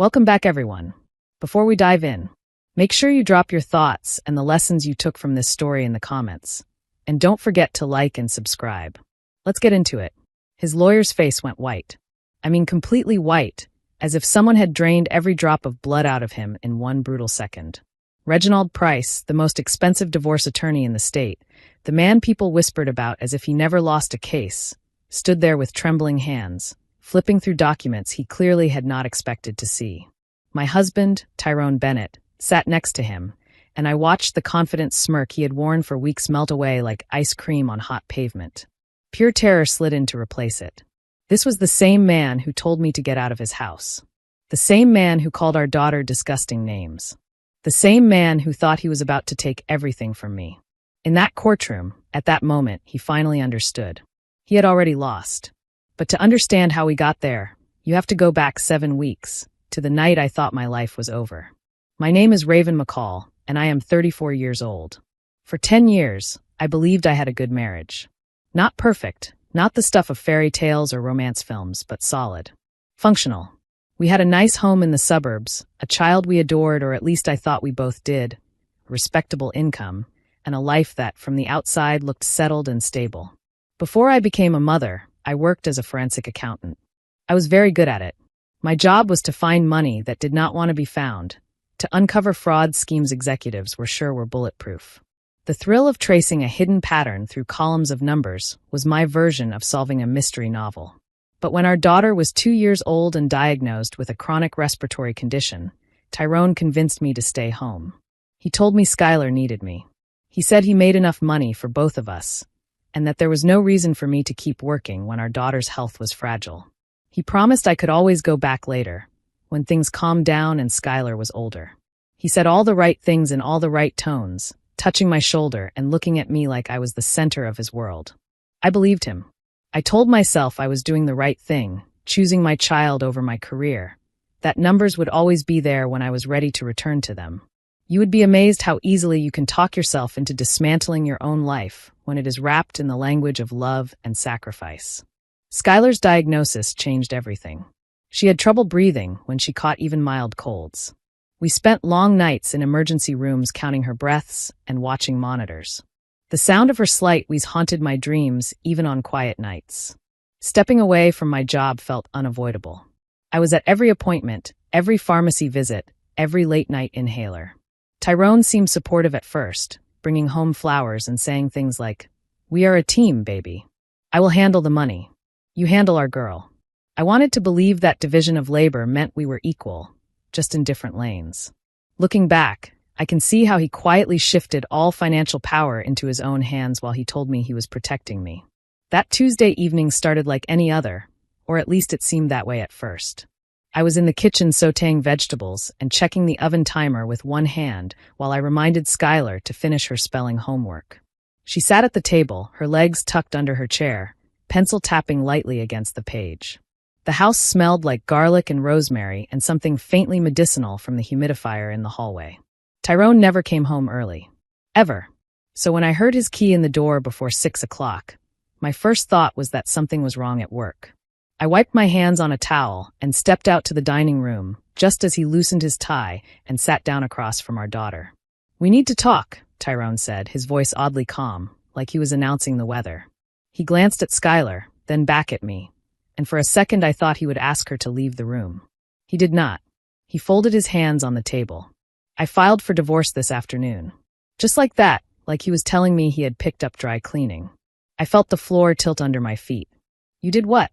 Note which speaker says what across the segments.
Speaker 1: Welcome back, everyone. Before we dive in, make sure you drop your thoughts and the lessons you took from this story in the comments. And don't forget to like and subscribe. Let's get into it. His lawyer's face went white. I mean, completely white, as if someone had drained every drop of blood out of him in one brutal second. Reginald Price, the most expensive divorce attorney in the state, the man people whispered about as if he never lost a case, stood there with trembling hands, flipping through documents he clearly had not expected to see. My husband, Tyrone Bennett, sat next to him, and I watched the confident smirk he had worn for weeks melt away like ice cream on hot pavement. Pure terror slid in to replace it. This was the same man who told me to get out of his house. The same man who called our daughter disgusting names. The same man who thought he was about to take everything from me. In that courtroom, at that moment, he finally understood. He had already lost. But to understand how we got there, you have to go back 7 weeks, to the night I thought my life was over. My name is Raven McCall, and I am 34 years old. For 10 years, I believed I had a good marriage. Not perfect, not the stuff of fairy tales or romance films, but solid. Functional. We had a nice home in the suburbs, a child we adored, or at least I thought we both did, a respectable income, and a life that, from the outside, looked settled and stable. Before I became a mother, I worked as a forensic accountant. I was very good at it. My job was to find money that did not want to be found, to uncover fraud schemes executives were sure were bulletproof. The thrill of tracing a hidden pattern through columns of numbers was my version of solving a mystery novel. But when our daughter was 2 years old and diagnosed with a chronic respiratory condition, Tyrone convinced me to stay home. He told me Skylar needed me. He said he made enough money for both of us, and that there was no reason for me to keep working when our daughter's health was fragile. He promised I could always go back later, when things calmed down and Skylar was older. He said all the right things in all the right tones, touching my shoulder and looking at me like I was the center of his world. I believed him. I told myself I was doing the right thing, choosing my child over my career, that numbers would always be there when I was ready to return to them. You would be amazed how easily you can talk yourself into dismantling your own life when it is wrapped in the language of love and sacrifice. Skylar's diagnosis changed everything. She had trouble breathing when she caught even mild colds. We spent long nights in emergency rooms counting her breaths and watching monitors. The sound of her slight wheeze haunted my dreams even on quiet nights. Stepping away from my job felt unavoidable. I was at every appointment, every pharmacy visit, every late-night inhaler. Tyrone seemed supportive at first, bringing home flowers and saying things like, "We are a team, baby. I will handle the money. You handle our girl." I wanted to believe that division of labor meant we were equal, just in different lanes. Looking back, I can see how he quietly shifted all financial power into his own hands while he told me he was protecting me. That Tuesday evening started like any other, or at least it seemed that way at first. I was in the kitchen sautéing vegetables and checking the oven timer with one hand while I reminded Skylar to finish her spelling homework. She sat at the table, her legs tucked under her chair, pencil tapping lightly against the page. The house smelled like garlic and rosemary and something faintly medicinal from the humidifier in the hallway. Tyrone never came home early. Ever. So when I heard his key in the door before 6 o'clock, my first thought was that something was wrong at work. I wiped my hands on a towel and stepped out to the dining room just as he loosened his tie and sat down across from our daughter. "We need to talk," Tyrone said, his voice oddly calm, like he was announcing the weather. He glanced at Skylar, then back at me, and for a second I thought he would ask her to leave the room. He did not. He folded his hands on the table. "I filed for divorce this afternoon." Just like that, like he was telling me he had picked up dry cleaning. I felt the floor tilt under my feet. "You did what?"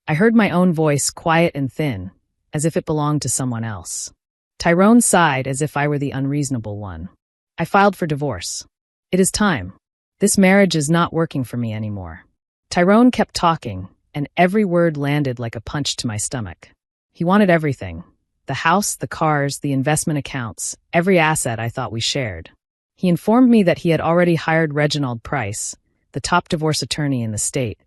Speaker 1: I heard my own voice, quiet and thin, as if it belonged to someone else. Tyrone sighed as if I were the unreasonable one. "I filed for divorce. It is time. This marriage is not working for me anymore." Tyrone kept talking, and every word landed like a punch to my stomach. He wanted everything. The house, the cars, the investment accounts, every asset I thought we shared. He informed me that he had already hired Reginald Price, the top divorce attorney in the state,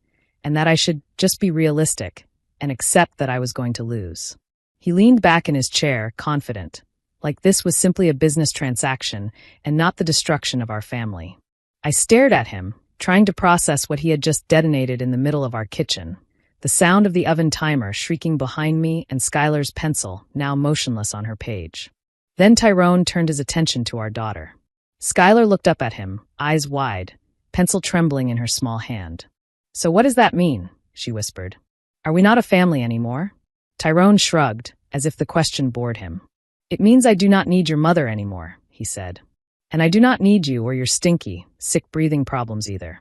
Speaker 1: and that I should just be realistic and accept that I was going to lose. He leaned back in his chair, confident, like this was simply a business transaction and not the destruction of our family. I stared at him, trying to process what he had just detonated in the middle of our kitchen, the sound of the oven timer shrieking behind me and Skylar's pencil now motionless on her page. Then Tyrone turned his attention to our daughter. Skylar looked up at him, eyes wide, pencil trembling in her small hand. "So what does that mean?" she whispered. "Are we not a family anymore?" Tyrone shrugged, as if the question bored him. "It means I do not need your mother anymore," he said. "And I do not need you or your stinky, sick breathing problems either."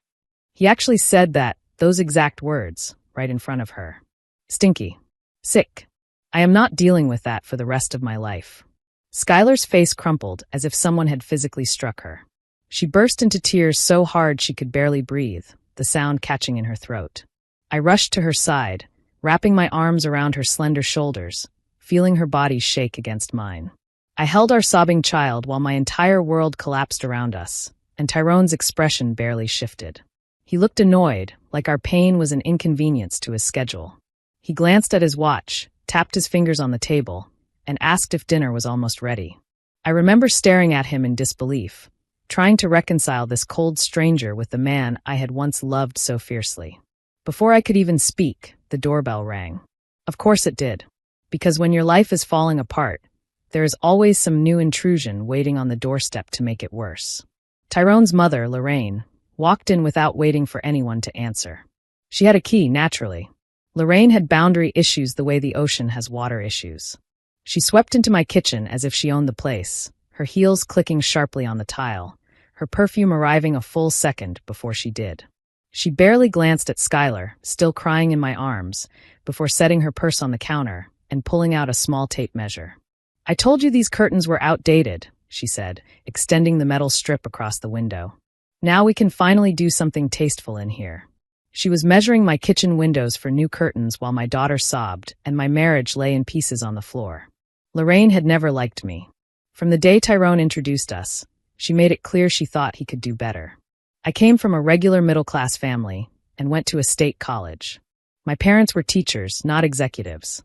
Speaker 1: He actually said those exact words, right in front of her. "Stinky. Sick. I am not dealing with that for the rest of my life." Skylar's face crumpled as if someone had physically struck her. She burst into tears so hard she could barely breathe, the sound catching in her throat. I rushed to her side, wrapping my arms around her slender shoulders, feeling her body shake against mine. I held our sobbing child while my entire world collapsed around us, and Tyrone's expression barely shifted. He looked annoyed, like our pain was an inconvenience to his schedule. He glanced at his watch, tapped his fingers on the table, and asked if dinner was almost ready. I remember staring at him in disbelief, trying to reconcile this cold stranger with the man I had once loved so fiercely. Before I could even speak, the doorbell rang. Of course it did, because when your life is falling apart, there is always some new intrusion waiting on the doorstep to make it worse. Tyrone's mother, Lorraine, walked in without waiting for anyone to answer. She had a key, naturally. Lorraine had boundary issues the way the ocean has water issues. She swept into my kitchen as if she owned the place, her heels clicking sharply on the tile, her perfume arriving a full second before she did. She barely glanced at Skylar, still crying in my arms, before setting her purse on the counter and pulling out a small tape measure. "I told you these curtains were outdated," she said, extending the metal strip across the window. "Now we can finally do something tasteful in here." She was measuring my kitchen windows for new curtains while my daughter sobbed and my marriage lay in pieces on the floor. Lorraine had never liked me. From the day Tyrone introduced us, she made it clear she thought he could do better. I came from a regular middle-class family and went to a state college. My parents were teachers, not executives.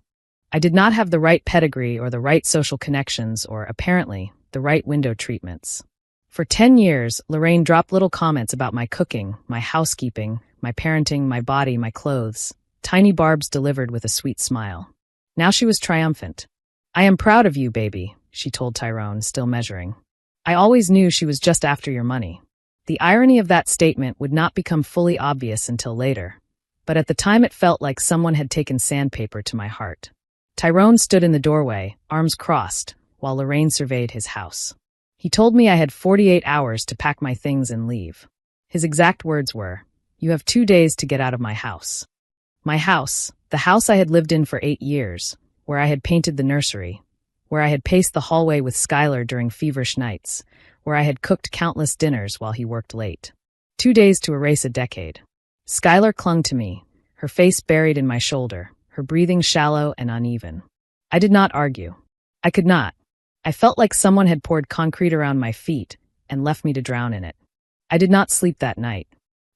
Speaker 1: I did not have the right pedigree or the right social connections or, apparently, the right window treatments. For 10 years, Lorraine dropped little comments about my cooking, my housekeeping, my parenting, my body, my clothes, tiny barbs delivered with a sweet smile. Now she was triumphant. "I am proud of you, baby," she told Tyrone, still measuring. "I always knew she was just after your money." The irony of that statement would not become fully obvious until later, but at the time it felt like someone had taken sandpaper to my heart. Tyrone stood in the doorway, arms crossed, while Lorraine surveyed his house. He told me I had 48 hours to pack my things and leave. His exact words were, "You have 2 days to get out of my house." My house, the house I had lived in for 8 years, where I had painted the nursery, where I had paced the hallway with Skylar during feverish nights, where I had cooked countless dinners while he worked late. 2 days to erase a decade. Skylar clung to me, her face buried in my shoulder, her breathing shallow and uneven. I did not argue. I could not. I felt like someone had poured concrete around my feet and left me to drown in it. I did not sleep that night.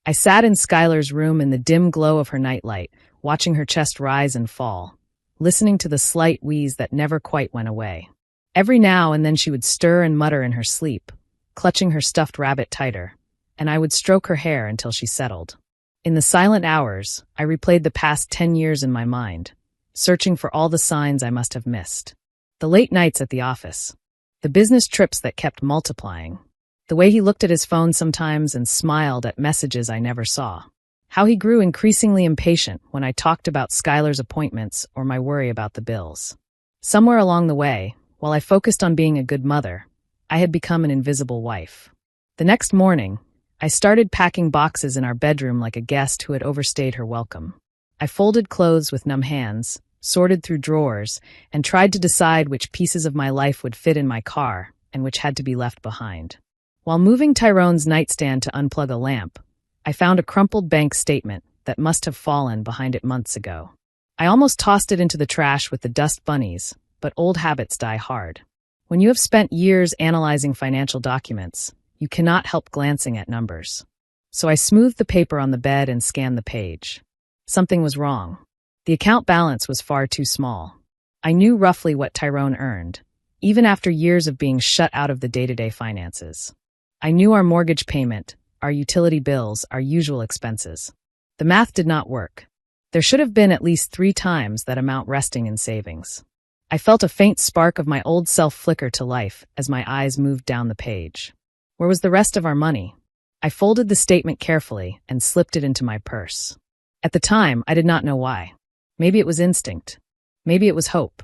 Speaker 1: I sat in Skylar's room in the dim glow of her nightlight, watching her chest rise and fall, listening to the slight wheeze that never quite went away. Every now and then she would stir and mutter in her sleep, clutching her stuffed rabbit tighter, and I would stroke her hair until she settled. In the silent hours, I replayed the past 10 years in my mind, searching for all the signs I must have missed. The late nights at the office, the business trips that kept multiplying, the way he looked at his phone sometimes and smiled at messages I never saw, how he grew increasingly impatient when I talked about Skylar's appointments or my worry about the bills. Somewhere along the way, while I focused on being a good mother, I had become an invisible wife. The next morning, I started packing boxes in our bedroom like a guest who had overstayed her welcome. I folded clothes with numb hands, sorted through drawers, and tried to decide which pieces of my life would fit in my car and which had to be left behind. While moving Tyrone's nightstand to unplug a lamp, I found a crumpled bank statement that must have fallen behind it months ago. I almost tossed it into the trash with the dust bunnies, but old habits die hard. When you have spent years analyzing financial documents, you cannot help glancing at numbers. So I smoothed the paper on the bed and scanned the page. Something was wrong. The account balance was far too small. I knew roughly what Tyrone earned, even after years of being shut out of the day-to-day finances. I knew our mortgage payment, our utility bills, our usual expenses. The math did not work. There should have been at least 3 times that amount resting in savings. I felt a faint spark of my old self flicker to life as my eyes moved down the page. Where was the rest of our money? I folded the statement carefully and slipped it into my purse. At the time, I did not know why. Maybe it was instinct. Maybe it was hope.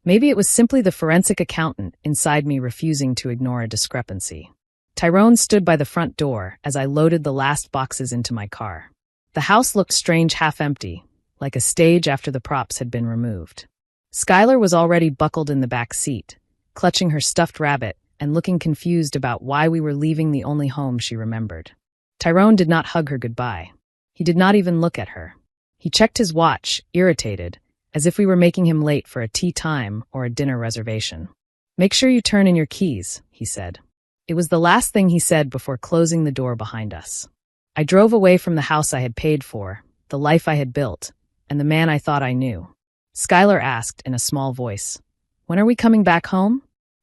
Speaker 1: Maybe it was simply the forensic accountant inside me refusing to ignore a discrepancy. Tyrone stood by the front door as I loaded the last boxes into my car. The house looked strange, half empty, like a stage after the props had been removed. Skylar was already buckled in the back seat, clutching her stuffed rabbit and looking confused about why we were leaving the only home she remembered. Tyrone did not hug her goodbye. He did not even look at her. He checked his watch, irritated, as if we were making him late for a tea time or a dinner reservation. "Make sure you turn in your keys," he said. It was the last thing he said before closing the door behind us. I drove away from the house I had paid for, the life I had built, and the man I thought I knew. Skylar asked in a small voice, "When are we coming back home?"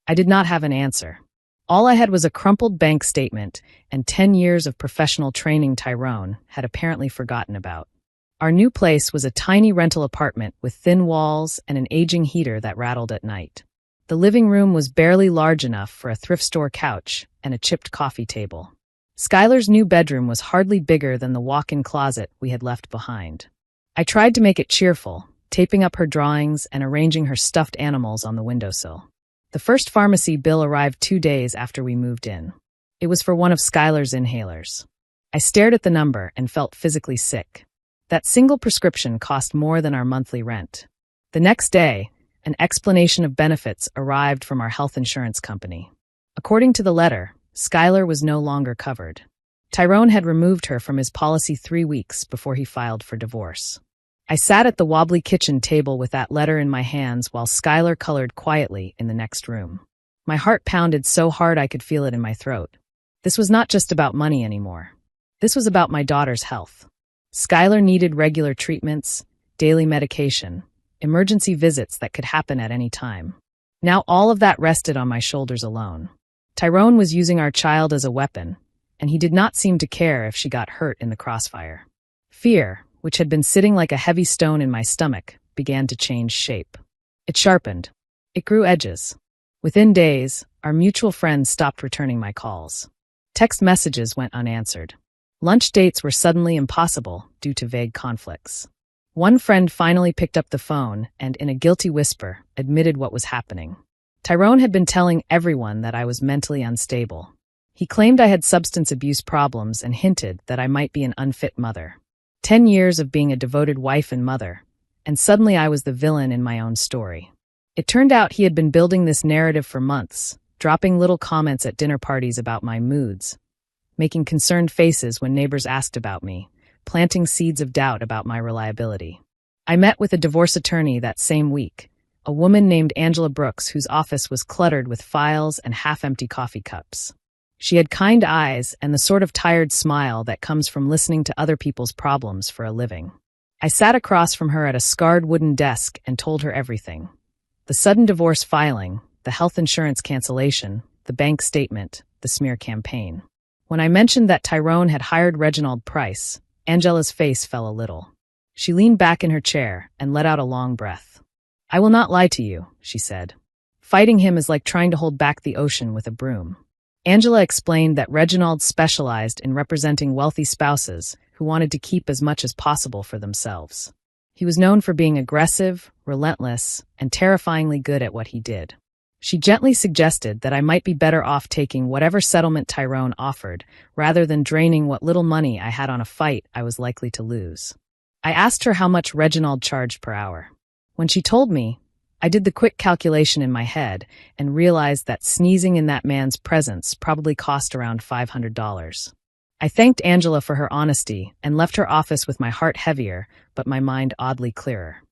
Speaker 1: I did not have an answer. All I had was a crumpled bank statement and 10 years of professional training Tyrone had apparently forgotten about. Our new place was a tiny rental apartment with thin walls and an aging heater that rattled at night. The living room was barely large enough for a thrift store couch and a chipped coffee table. Skylar's new bedroom was hardly bigger than the walk-in closet we had left behind. I tried to make it cheerful, taping up her drawings and arranging her stuffed animals on the windowsill. The first pharmacy bill arrived 2 days after we moved in. It was for one of Skylar's inhalers. I stared at the number and felt physically sick. That single prescription cost more than our monthly rent. The next day, an explanation of benefits arrived from our health insurance company. According to the letter, Skylar was no longer covered. Tyrone had removed her from his policy 3 weeks before he filed for divorce. I sat at the wobbly kitchen table with that letter in my hands while Skylar colored quietly in the next room. My heart pounded so hard I could feel it in my throat. This was not just about money anymore. This was about my daughter's health. Skylar needed regular treatments, daily medication, emergency visits that could happen at any time. Now all of that rested on my shoulders alone. Tyrone was using our child as a weapon, and he did not seem to care if she got hurt in the crossfire. Fear, which had been sitting like a heavy stone in my stomach, began to change shape. It sharpened. It grew edges. Within days, our mutual friends stopped returning my calls. Text messages went unanswered. Lunch dates were suddenly impossible due to vague conflicts. One friend finally picked up the phone and, in a guilty whisper, admitted what was happening. Tyrone had been telling everyone that I was mentally unstable. He claimed I had substance abuse problems and hinted that I might be an unfit mother. 10 years of being a devoted wife and mother, and suddenly I was the villain in my own story. It turned out he had been building this narrative for months, dropping little comments at dinner parties about my moods, making concerned faces when neighbors asked about me, planting seeds of doubt about my reliability. I met with a divorce attorney that same week, a woman named Angela Brooks whose office was cluttered with files and half-empty coffee cups. She had kind eyes and the sort of tired smile that comes from listening to other people's problems for a living. I sat across from her at a scarred wooden desk and told her everything. The sudden divorce filing, the health insurance cancellation, the bank statement, the smear campaign. When I mentioned that Tyrone had hired Reginald Price, Angela's face fell a little. She leaned back in her chair and let out a long breath. "I will not lie to you," she said. "Fighting him is like trying to hold back the ocean with a broom." Angela explained that Reginald specialized in representing wealthy spouses who wanted to keep as much as possible for themselves. He was known for being aggressive, relentless, and terrifyingly good at what he did. She gently suggested that I might be better off taking whatever settlement Tyrone offered, rather than draining what little money I had on a fight I was likely to lose. I asked her how much Reginald charged per hour. When she told me, I did the quick calculation in my head and realized that sneezing in that man's presence probably cost around $500. I thanked Angela for her honesty and left her office with my heart heavier, but my mind oddly clearer.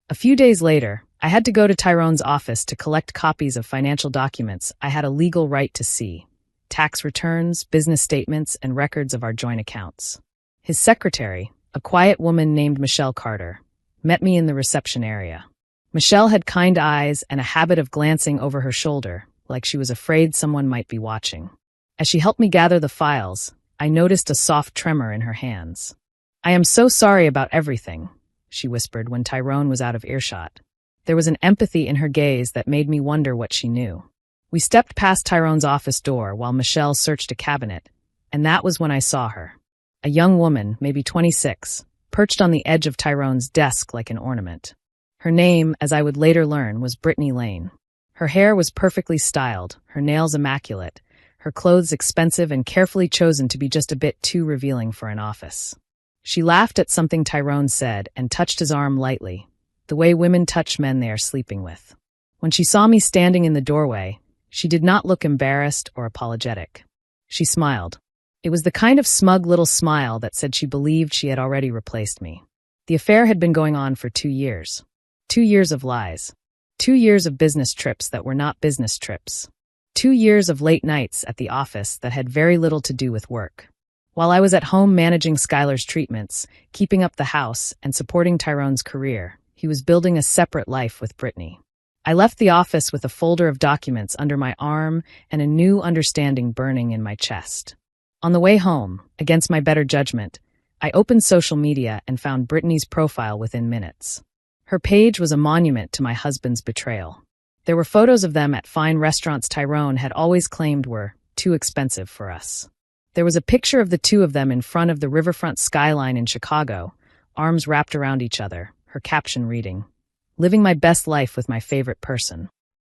Speaker 1: A few days later, I had to go to Tyrone's office to collect copies of financial documents I had a legal right to see: tax returns, business statements, and records of our joint accounts. His secretary, a quiet woman named Michelle Carter, met me in the reception area. Michelle had kind eyes and a habit of glancing over her shoulder, like she was afraid someone might be watching. As she helped me gather the files, I noticed a soft tremor in her hands. "I am so sorry about everything," she whispered when Tyrone was out of earshot. There was an empathy in her gaze that made me wonder what she knew. We stepped past Tyrone's office door while Michelle searched a cabinet, and that was when I saw her. A young woman, maybe 26, perched on the edge of Tyrone's desk like an ornament. Her name, as I would later learn, was Brittany Lane. Her hair was perfectly styled, her nails immaculate, her clothes expensive and carefully chosen to be just a bit too revealing for an office. She laughed at something Tyrone said and touched his arm lightly, the way women touch men they are sleeping with. When she saw me standing in the doorway, she did not look embarrassed or apologetic. She smiled. It was the kind of smug little smile that said she believed she had already replaced me. The affair had been going on for 2 years. 2 years of lies. 2 years of business trips that were not business trips. 2 years of late nights at the office that had very little to do with work. While I was at home managing Skylar's treatments, keeping up the house, and supporting Tyrone's career, he was building a separate life with Brittany. I left the office with a folder of documents under my arm and a new understanding burning in my chest. On the way home, against my better judgment, I opened social media and found Brittany's profile within minutes. Her page was a monument to my husband's betrayal. There were photos of them at fine restaurants Tyrone had always claimed were too expensive for us. There was a picture of the two of them in front of the riverfront skyline in Chicago, arms wrapped around each other, her caption reading, "Living my best life with my favorite person."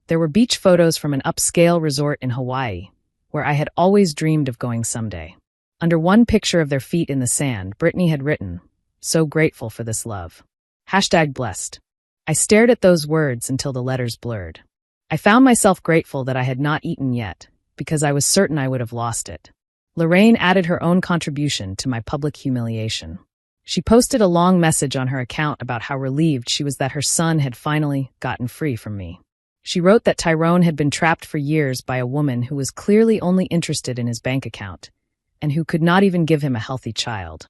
Speaker 1: There were beach photos from an upscale resort in Hawaii, where I had always dreamed of going someday. Under one picture of their feet in the sand, Brittany had written, "So grateful for this love." #blessed. I stared at those words until the letters blurred. I found myself grateful that I had not eaten yet, because I was certain I would have lost it. Lorraine added her own contribution to my public humiliation. She posted a long message on her account about how relieved she was that her son had finally gotten free from me. She wrote that Tyrone had been trapped for years by a woman who was clearly only interested in his bank account, and who could not even give him a healthy child.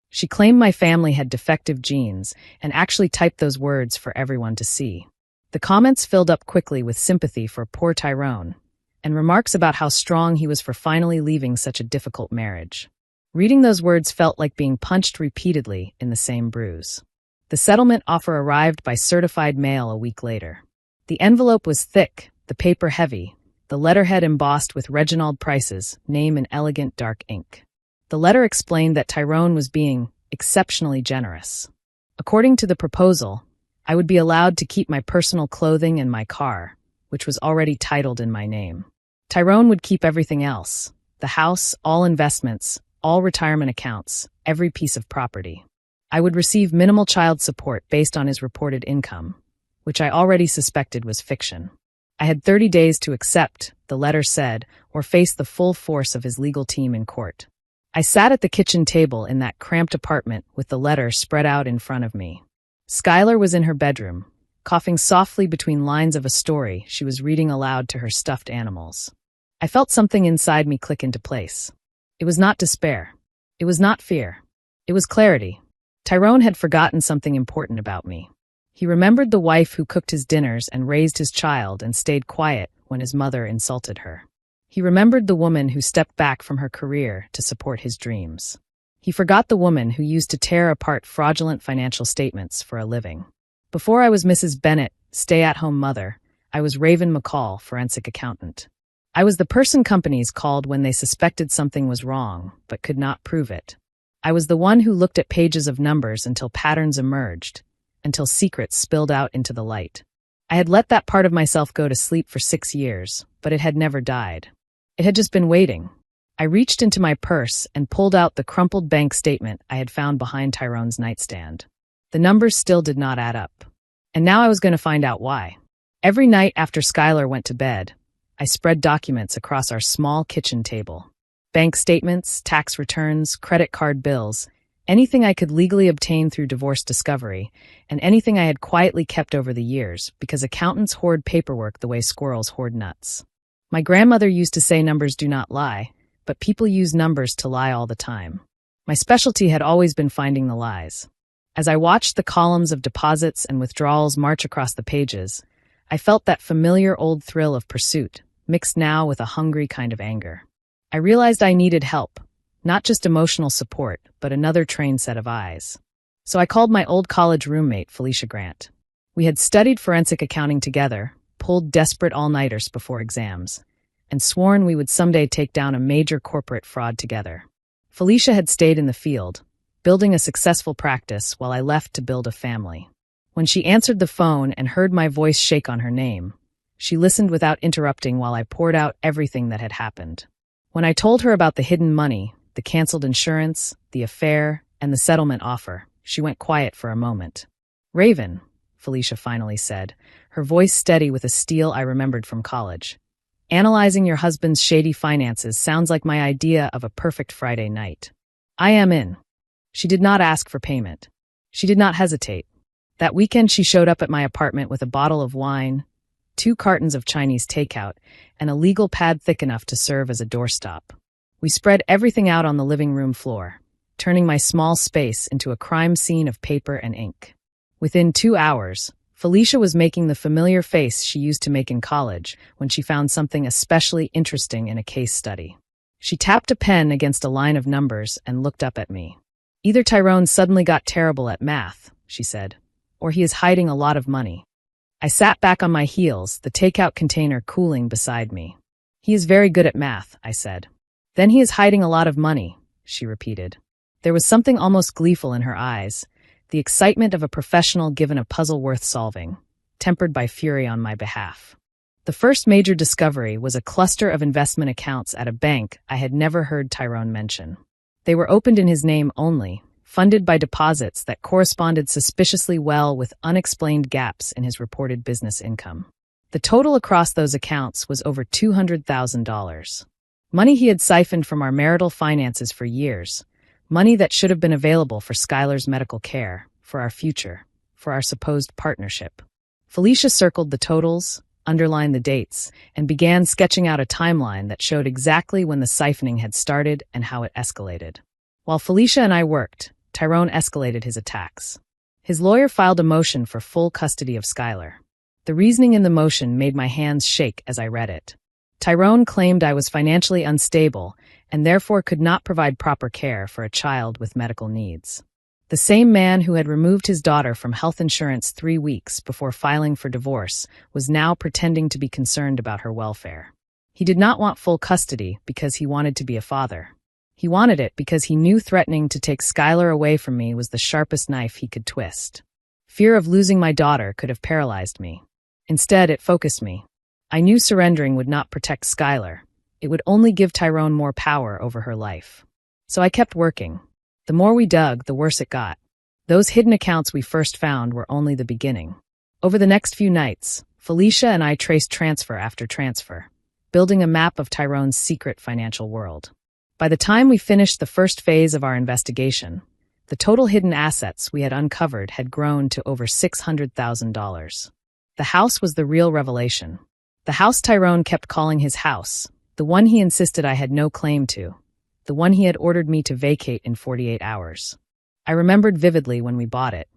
Speaker 1: She claimed my family had defective genes and actually typed those words for everyone to see. The comments filled up quickly with sympathy for poor Tyrone, and remarks about how strong he was for finally leaving such a difficult marriage. Reading those words felt like being punched repeatedly in the same bruise. The settlement offer arrived by certified mail a week later. The envelope was thick, the paper heavy, the letterhead embossed with Reginald Price's name in elegant dark ink. The letter explained that Tyrone was being exceptionally generous. According to the proposal, I would be allowed to keep my personal clothing and my car, which was already titled in my name. Tyrone would keep everything else, the house, all investments, all retirement accounts, every piece of property. I would receive minimal child support based on his reported income, which I already suspected was fiction. I had 30 days to accept, the letter said, or face the full force of his legal team in court. I sat at the kitchen table in that cramped apartment with the letter spread out in front of me. Skylar was in her bedroom, coughing softly between lines of a story she was reading aloud to her stuffed animals. I felt something inside me click into place. It was not despair. It was not fear. It was clarity. Tyrone had forgotten something important about me. He remembered the wife who cooked his dinners and raised his child and stayed quiet when his mother insulted her. He remembered the woman who stepped back from her career to support his dreams. He forgot the woman who used to tear apart fraudulent financial statements for a living. Before I was Mrs. Bennett, stay-at-home mother, I was Raven McCall, forensic accountant. I was the person companies called when they suspected something was wrong, but could not prove it. I was the one who looked at pages of numbers until patterns emerged, until secrets spilled out into the light. I had let that part of myself go to sleep for 6 years, but it had never died. It had just been waiting. I reached into my purse and pulled out the crumpled bank statement I had found behind Tyrone's nightstand. The numbers still did not add up. And now I was going to find out why. Every night after Skylar went to bed, I spread documents across our small kitchen table. Bank statements, tax returns, credit card bills, anything I could legally obtain through divorce discovery, and anything I had quietly kept over the years, because accountants hoard paperwork the way squirrels hoard nuts. My grandmother used to say numbers do not lie, but people use numbers to lie all the time. My specialty had always been finding the lies. As I watched the columns of deposits and withdrawals march across the pages, I felt that familiar old thrill of pursuit, mixed now with a hungry kind of anger. I realized I needed help, not just emotional support, but another trained set of eyes. So I called my old college roommate, Felicia Grant. We had studied forensic accounting together, pulled desperate all-nighters before exams, and sworn we would someday take down a major corporate fraud together. Felicia had stayed in the field, building a successful practice while I left to build a family. When she answered the phone and heard my voice shake on her name, she listened without interrupting while I poured out everything that had happened. When I told her about the hidden money, the canceled insurance, the affair, and the settlement offer, she went quiet for a moment. "Raven," Felicia finally said, her voice steady with a steel I remembered from college. "Analyzing your husband's shady finances sounds like my idea of a perfect Friday night. I am in." She did not ask for payment. She did not hesitate. That weekend she showed up at my apartment with a bottle of wine, 2 cartons of Chinese takeout, and a legal pad thick enough to serve as a doorstop. We spread everything out on the living room floor, turning my small space into a crime scene of paper and ink. Within 2 hours, Felicia was making the familiar face she used to make in college when she found something especially interesting in a case study. She tapped a pen against a line of numbers and looked up at me. "Either Tyrone suddenly got terrible at math," she said, "or he is hiding a lot of money." I sat back on my heels, the takeout container cooling beside me. "He is very good at math," I said. "Then he is hiding a lot of money," she repeated. There was something almost gleeful in her eyes, the excitement of a professional given a puzzle worth solving, tempered by fury on my behalf. The first major discovery was a cluster of investment accounts at a bank I had never heard Tyrone mention. They were opened in his name only, funded by deposits that corresponded suspiciously well with unexplained gaps in his reported business income. The total across those accounts was over $200,000. Money he had siphoned from our marital finances for years, money that should have been available for Skylar's medical care, for our future, for our supposed partnership. Felicia circled the totals, underlined the dates, and began sketching out a timeline that showed exactly when the siphoning had started and how it escalated. While Felicia and I worked, Tyrone escalated his attacks. His lawyer filed a motion for full custody of Skylar. The reasoning in the motion made my hands shake as I read it. Tyrone claimed I was financially unstable and therefore could not provide proper care for a child with medical needs. The same man who had removed his daughter from health insurance 3 weeks before filing for divorce was now pretending to be concerned about her welfare. He did not want full custody because he wanted to be a father. He wanted it because he knew threatening to take Skylar away from me was the sharpest knife he could twist. Fear of losing my daughter could have paralyzed me. Instead, it focused me. I knew surrendering would not protect Skylar. It would only give Tyrone more power over her life. So I kept working. The more we dug, the worse it got. Those hidden accounts we first found were only the beginning. Over the next few nights, Felicia and I traced transfer after transfer, building a map of Tyrone's secret financial world. By the time we finished the first phase of our investigation, the total hidden assets we had uncovered had grown to over $600,000. The house was the real revelation. The house Tyrone kept calling his house, the one he insisted I had no claim to, the one he had ordered me to vacate in 48 hours. I remembered vividly when we bought it.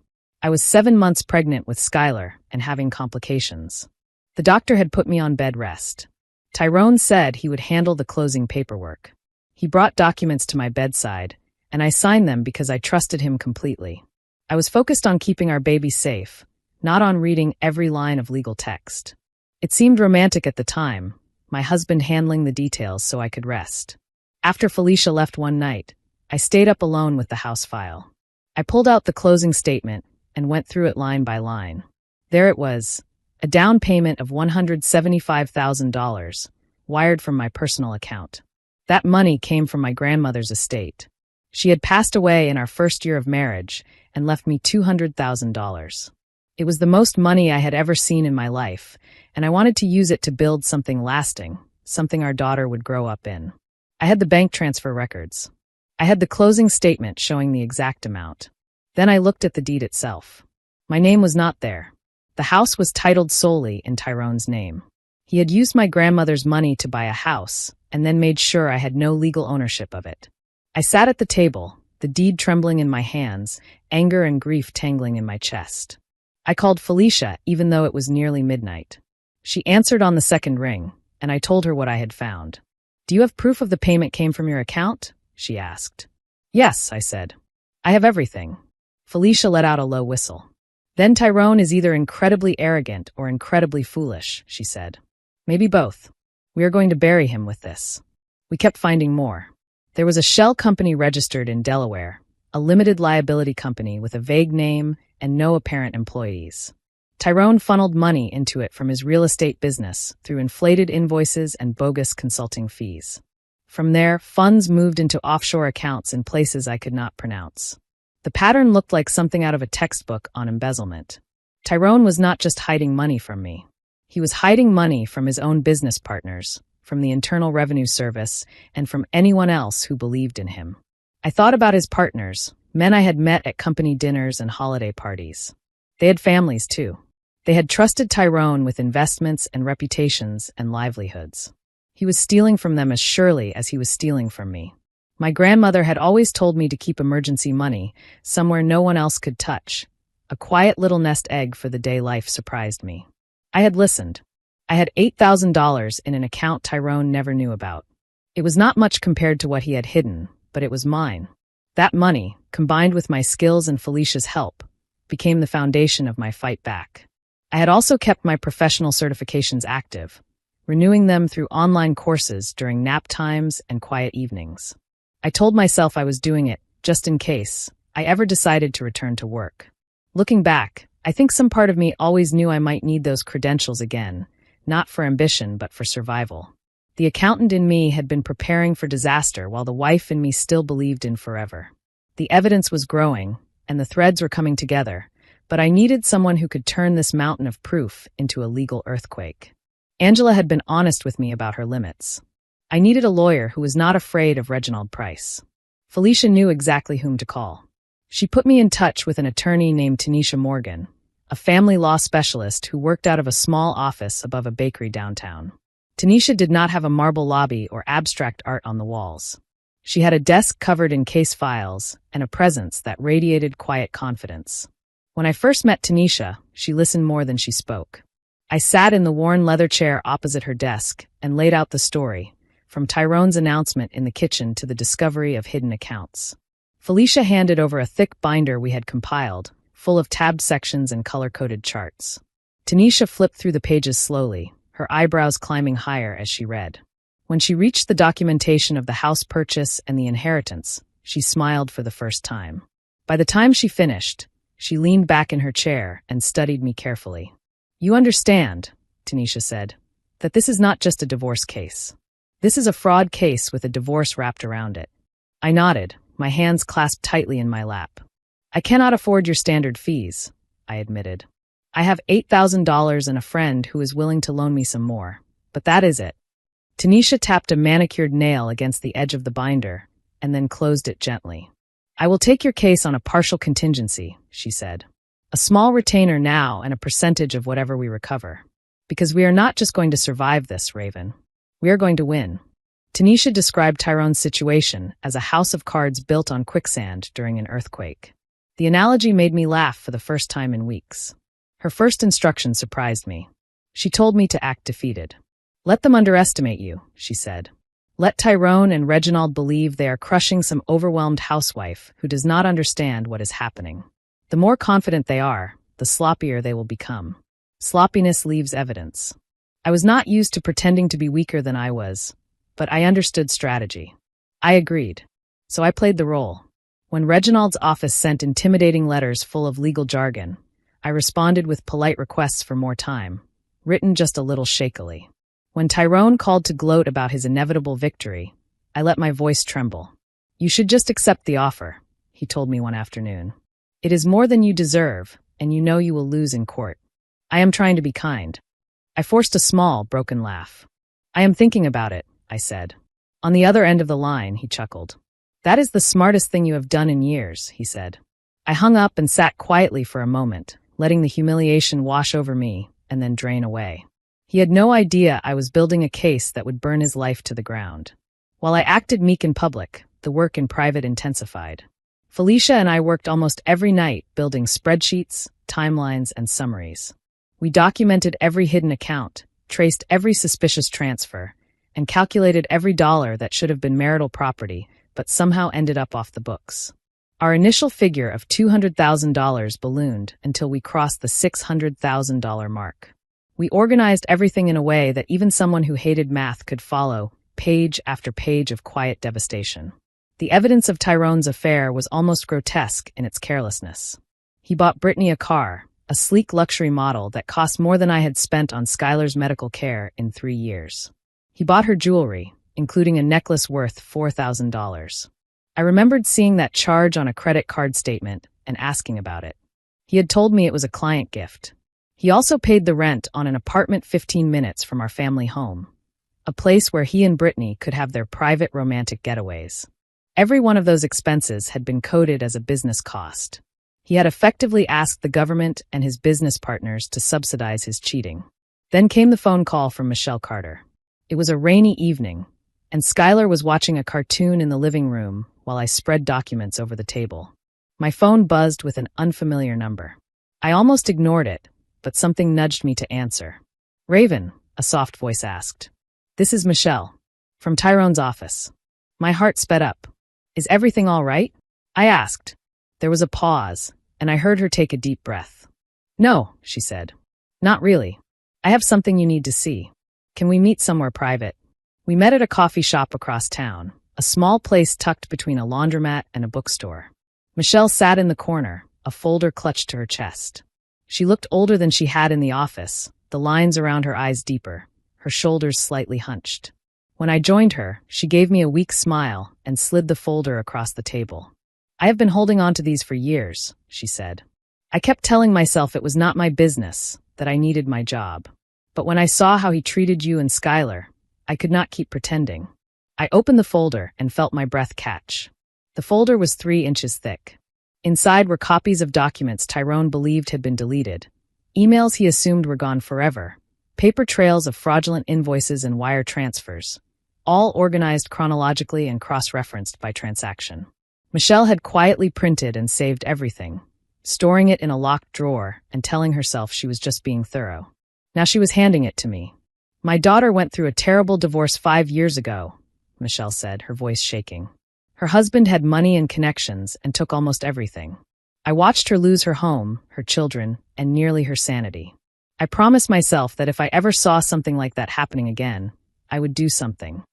Speaker 1: I was 7 months pregnant with Skylar and having complications. The doctor had put me on bed rest. Tyrone said he would handle the closing paperwork. He brought documents to my bedside, and I signed them because I trusted him completely. I was focused on keeping our baby safe, not on reading every line of legal text. It seemed romantic at the time, my husband handling the details so I could rest. After Felicia left one night, I stayed up alone with the house file. I pulled out the closing statement and went through it line by line. There it was, a down payment of $175,000, wired from my personal account. That money came from my grandmother's estate. She had passed away in our first year of marriage and left me $200,000. It was the most money I had ever seen in my life, and I wanted to use it to build something lasting, something our daughter would grow up in. I had the bank transfer records. I had the closing statement showing the exact amount. Then I looked at the deed itself. My name was not there. The house was titled solely in Tyrone's name. He had used my grandmother's money to buy a house, and then made sure I had no legal ownership of it. I sat at the table, the deed trembling in my hands, anger and grief tangling in my chest. I called Felicia, even though it was nearly midnight. She answered on the second ring, and I told her what I had found. "Do you have proof of the payment came from your account?" she asked. "Yes," I said. "I have everything." Felicia let out a low whistle. Then Tyrone is either incredibly arrogant or incredibly foolish, she said. Maybe both. We are going to bury him with this. We kept finding more. There was a shell company registered in Delaware, a limited liability company with a vague name and no apparent employees. Tyrone funneled money into it from his real estate business through inflated invoices and bogus consulting fees. From there, funds moved into offshore accounts in places I could not pronounce. The pattern looked like something out of a textbook on embezzlement. Tyrone was not just hiding money from me. He was hiding money from his own business partners, from the Internal Revenue Service, and from anyone else who believed in him. I thought about his partners, men I had met at company dinners and holiday parties. They had families, too. They had trusted Tyrone with investments and reputations and livelihoods. He was stealing from them as surely as he was stealing from me. My grandmother had always told me to keep emergency money somewhere no one else could touch, a quiet little nest egg for the day life surprised me. I had listened. I had $8,000 in an account Tyrone never knew about. It was not much compared to what he had hidden, but it was mine. That money, combined with my skills and Felicia's help, became the foundation of my fight back. I had also kept my professional certifications active, renewing them through online courses during nap times and quiet evenings. I told myself I was doing it just in case I ever decided to return to work. Looking back, I think some part of me always knew I might need those credentials again, not for ambition but for survival. The accountant in me had been preparing for disaster while the wife in me still believed in forever. The evidence was growing, and the threads were coming together, but I needed someone who could turn this mountain of proof into a legal earthquake. Angela had been honest with me about her limits. I needed a lawyer who was not afraid of Reginald Price. Felicia knew exactly whom to call. She put me in touch with an attorney named Tanisha Morgan, a family law specialist who worked out of a small office above a bakery downtown. Tanisha did not have a marble lobby or abstract art on the walls. She had a desk covered in case files and a presence that radiated quiet confidence. When I first met Tanisha, she listened more than she spoke. I sat in the worn leather chair opposite her desk and laid out the story, from Tyrone's announcement in the kitchen to the discovery of hidden accounts. Felicia handed over a thick binder we had compiled, full of tabbed sections and color-coded charts. Tanisha flipped through the pages slowly, her eyebrows climbing higher as she read. When she reached the documentation of the house purchase and the inheritance, she smiled for the first time. By the time she finished, she leaned back in her chair and studied me carefully. "You understand," Tanisha said, "that this is not just a divorce case. This is a fraud case with a divorce wrapped around it." I nodded, my hands clasped tightly in my lap. "I cannot afford your standard fees," I admitted. "I have $8,000 and a friend who is willing to loan me some more, but that is it." Tanisha tapped a manicured nail against the edge of the binder and then closed it gently. "I will take your case on a partial contingency," she said. "A small retainer now and a percentage of whatever we recover. Because we are not just going to survive this, Raven. We are going to win." Tanisha described Tyrone's situation as a house of cards built on quicksand during an earthquake. The analogy made me laugh for the first time in weeks. Her first instruction surprised me. She told me to act defeated. "Let them underestimate you," she said. "Let Tyrone and Reginald believe they are crushing some overwhelmed housewife who does not understand what is happening. The more confident they are, the sloppier they will become. Sloppiness leaves evidence." I was not used to pretending to be weaker than I was, but I understood strategy. I agreed. So I played the role. When Reginald's office sent intimidating letters full of legal jargon, I responded with polite requests for more time, written just a little shakily. When Tyrone called to gloat about his inevitable victory, I let my voice tremble. "You should just accept the offer," he told me one afternoon. "It is more than you deserve, and you know you will lose in court." I am trying to be kind. I forced a small, broken laugh. "I am thinking about it," I said. On the other end of the line, he chuckled. "That is the smartest thing you have done in years," he said. I hung up and sat quietly for a moment, letting the humiliation wash over me and then drain away. He had no idea I was building a case that would burn his life to the ground. While I acted meek in public, the work in private intensified. Felicia and I worked almost every night building spreadsheets, timelines, and summaries. We documented every hidden account, traced every suspicious transfer, and calculated every dollar that should have been marital property but somehow ended up off the books. Our initial figure of $200,000 ballooned until we crossed the $600,000 mark. We organized everything in a way that even someone who hated math could follow, page after page of quiet devastation. The evidence of Tyrone's affair was almost grotesque in its carelessness. He bought Brittany a car, a sleek luxury model that cost more than I had spent on Skylar's medical care in 3 years. He bought her jewelry, including a necklace worth $4,000. I remembered seeing that charge on a credit card statement and asking about it. He had told me it was a client gift. He also paid the rent on an apartment 15 minutes from our family home, a place where he and Brittany could have their private romantic getaways. Every one of those expenses had been coded as a business cost. He had effectively asked the government and his business partners to subsidize his cheating. Then came the phone call from Michelle Carter. It was a rainy evening, and Skylar was watching a cartoon in the living room while I spread documents over the table. My phone buzzed with an unfamiliar number. I almost ignored it, but something nudged me to answer. "Raven," a soft voice asked. "This is Michelle, from Tyrone's office." My heart sped up. "Is everything all right?" I asked. There was a pause, and I heard her take a deep breath. "No," she said. "Not really. I have something you need to see. Can we meet somewhere private?" We met at a coffee shop across town, a small place tucked between a laundromat and a bookstore. Michelle sat in the corner, a folder clutched to her chest. She looked older than she had in the office, the lines around her eyes deeper, her shoulders slightly hunched. When I joined her, she gave me a weak smile and slid the folder across the table. "I have been holding on to these for years," she said. "I kept telling myself it was not my business, that I needed my job. But when I saw how he treated you and Skylar, I could not keep pretending." I opened the folder and felt my breath catch. The folder was 3 inches thick. Inside were copies of documents Tyrone believed had been deleted, emails he assumed were gone forever, paper trails of fraudulent invoices and wire transfers, all organized chronologically and cross-referenced by transaction. Michelle had quietly printed and saved everything, storing it in a locked drawer and telling herself she was just being thorough. Now she was handing it to me. "My daughter went through a terrible divorce 5 years ago," Michelle said, her voice shaking. "Her husband had money and connections and took almost everything. I watched her lose her home, her children, and nearly her sanity. I promised myself that if I ever saw something like that happening again, I would do something."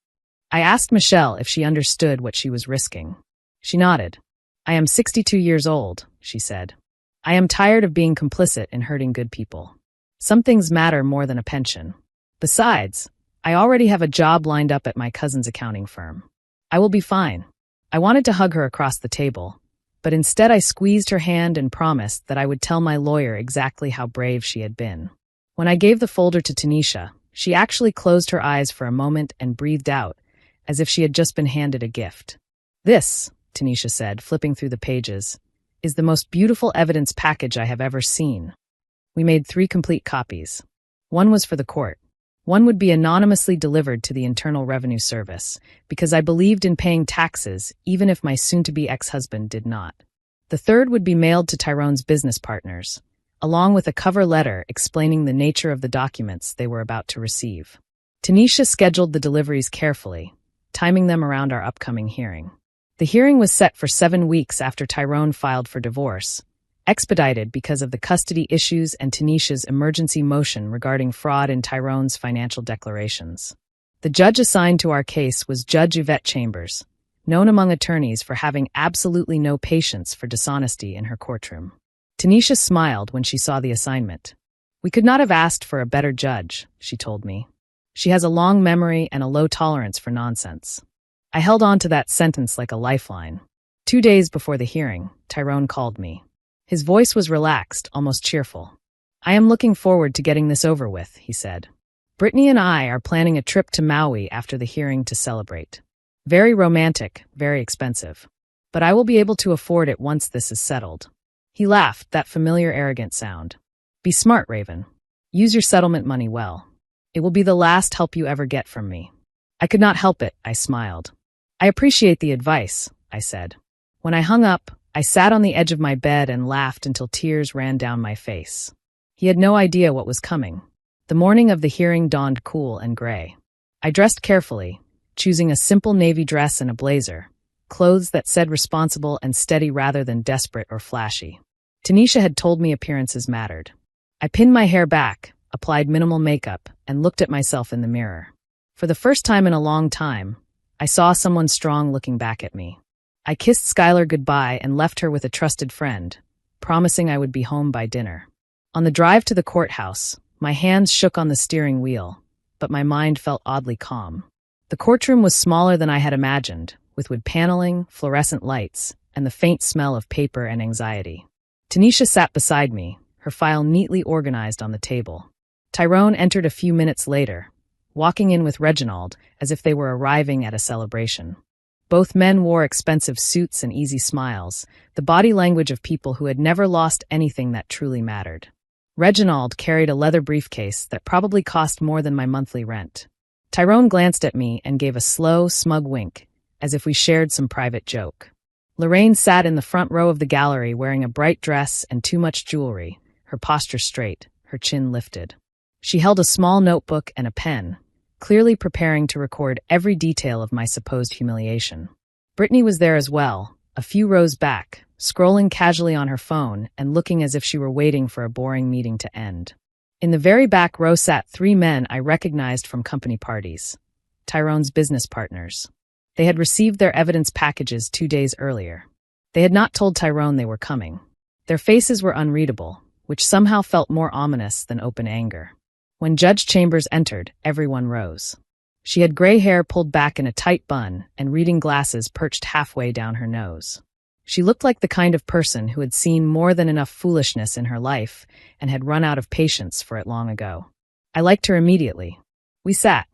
Speaker 1: I asked Michelle if she understood what she was risking. She nodded. "I am 62 years old," she said. "I am tired of being complicit in hurting good people. Some things matter more than a pension. Besides, I already have a job lined up at my cousin's accounting firm. I will be fine." I wanted to hug her across the table, but instead I squeezed her hand and promised that I would tell my lawyer exactly how brave she had been. When I gave the folder to Tanisha, she actually closed her eyes for a moment and breathed out, as if she had just been handed a gift. "This," Tanisha said, flipping through the pages, "is the most beautiful evidence package I have ever seen." We made 3 complete copies. One was for the court. One would be anonymously delivered to the Internal Revenue Service, because I believed in paying taxes even if my soon-to-be ex-husband did not. The third would be mailed to Tyrone's business partners, along with a cover letter explaining the nature of the documents they were about to receive. Tanisha scheduled the deliveries carefully, timing them around our upcoming hearing. The hearing was set for 7 weeks after Tyrone filed for divorce, expedited because of the custody issues and Tanisha's emergency motion regarding fraud in Tyrone's financial declarations. The judge assigned to our case was Judge Yvette Chambers, known among attorneys for having absolutely no patience for dishonesty in her courtroom. Tanisha smiled when she saw the assignment. "We could not have asked for a better judge," she told me. "She has a long memory and a low tolerance for nonsense." I held on to that sentence like a lifeline. 2 days before the hearing, Tyrone called me. His voice was relaxed, almost cheerful. "I am looking forward to getting this over with," he said. "Brittany and I are planning a trip to Maui after the hearing to celebrate. Very romantic, very expensive. But I will be able to afford it once this is settled." He laughed, that familiar arrogant sound. "Be smart, Raven. Use your settlement money well. It will be the last help you ever get from me." I could not help it, I smiled. "I appreciate the advice," I said. When I hung up, I sat on the edge of my bed and laughed until tears ran down my face. He had no idea what was coming. The morning of the hearing dawned cool and gray. I dressed carefully, choosing a simple navy dress and a blazer, clothes that said responsible and steady rather than desperate or flashy. Tanisha had told me appearances mattered. I pinned my hair back, applied minimal makeup, and looked at myself in the mirror. For the first time in a long time, I saw someone strong looking back at me. I kissed Skylar goodbye and left her with a trusted friend, promising I would be home by dinner. On the drive to the courthouse, my hands shook on the steering wheel, but my mind felt oddly calm. The courtroom was smaller than I had imagined, with wood paneling, fluorescent lights, and the faint smell of paper and anxiety. Tanisha sat beside me, her file neatly organized on the table. Tyrone entered a few minutes later, walking in with Reginald as if they were arriving at a celebration. Both men wore expensive suits and easy smiles, the body language of people who had never lost anything that truly mattered. Reginald carried a leather briefcase that probably cost more than my monthly rent. Tyrone glanced at me and gave a slow, smug wink, as if we shared some private joke. Lorraine sat in the front row of the gallery wearing a bright dress and too much jewelry, her posture straight, her chin lifted. She held a small notebook and a pen, clearly preparing to record every detail of my supposed humiliation. Brittany was there as well, a few rows back, scrolling casually on her phone and looking as if she were waiting for a boring meeting to end. In the very back row sat 3 men I recognized from company parties, Tyrone's business partners. They had received their evidence packages 2 days earlier. They had not told Tyrone they were coming. Their faces were unreadable, which somehow felt more ominous than open anger. When Judge Chambers entered, everyone rose. She had gray hair pulled back in a tight bun and reading glasses perched halfway down her nose. She looked like the kind of person who had seen more than enough foolishness in her life and had run out of patience for it long ago. I liked her immediately. We sat.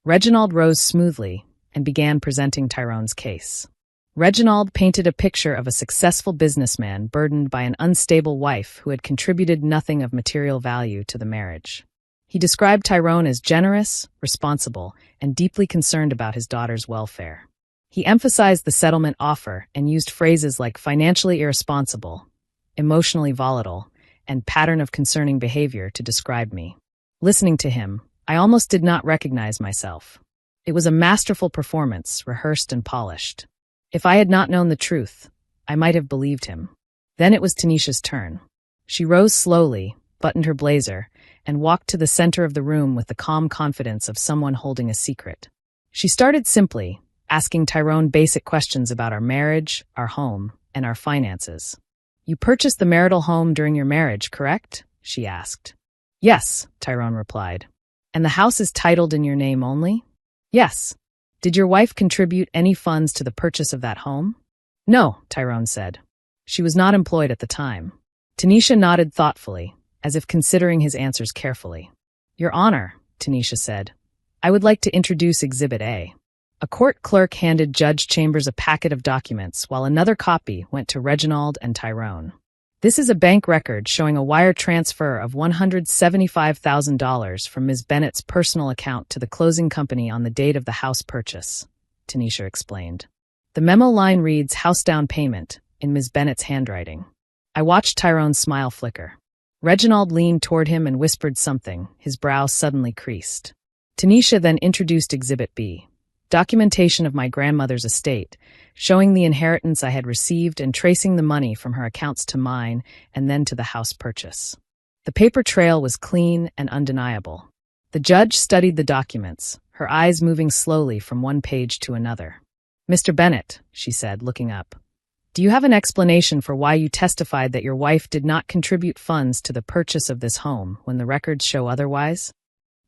Speaker 1: Reginald rose smoothly and began presenting Tyrone's case. Reginald painted a picture of a successful businessman burdened by an unstable wife who had contributed nothing of material value to the marriage. He described Tyrone as generous, responsible, and deeply concerned about his daughter's welfare. He emphasized the settlement offer and used phrases like financially irresponsible, emotionally volatile, and pattern of concerning behavior to describe me. Listening to him, I almost did not recognize myself. It was a masterful performance, rehearsed and polished. If I had not known the truth, I might have believed him. Then it was Tanisha's turn. She rose slowly, buttoned her blazer, and walked to the center of the room with the calm confidence of someone holding a secret. She started simply, asking Tyrone basic questions about our marriage, our home, and our finances. "You purchased the marital home during your marriage, correct?" she asked. "Yes," Tyrone replied. "And the house is titled in your name only?" "Yes." "Did your wife contribute any funds to the purchase of that home?" "No," Tyrone said. She was not employed at the time. Tanisha nodded thoughtfully, as if considering his answers carefully. "Your Honor," Tanisha said, "I would like to introduce Exhibit A." A court clerk handed Judge Chambers a packet of documents, while another copy went to Reginald and Tyrone. "This is a bank record showing a wire transfer of $175,000 from Ms. Bennett's personal account to the closing company on the date of the house purchase," Tanisha explained. The memo line reads "house down payment" in Ms. Bennett's handwriting. I watched Tyrone's smile flicker. Reginald leaned toward him and whispered something, his brow suddenly creased. Tanisha then introduced Exhibit B, documentation of my grandmother's estate, showing the inheritance I had received and tracing the money from her accounts to mine and then to the house purchase. The paper trail was clean and undeniable. The judge studied the documents, her eyes moving slowly from one page to another. "Mr. Bennett," she said, looking up, "do you have an explanation for why you testified that your wife did not contribute funds to the purchase of this home when the records show otherwise?"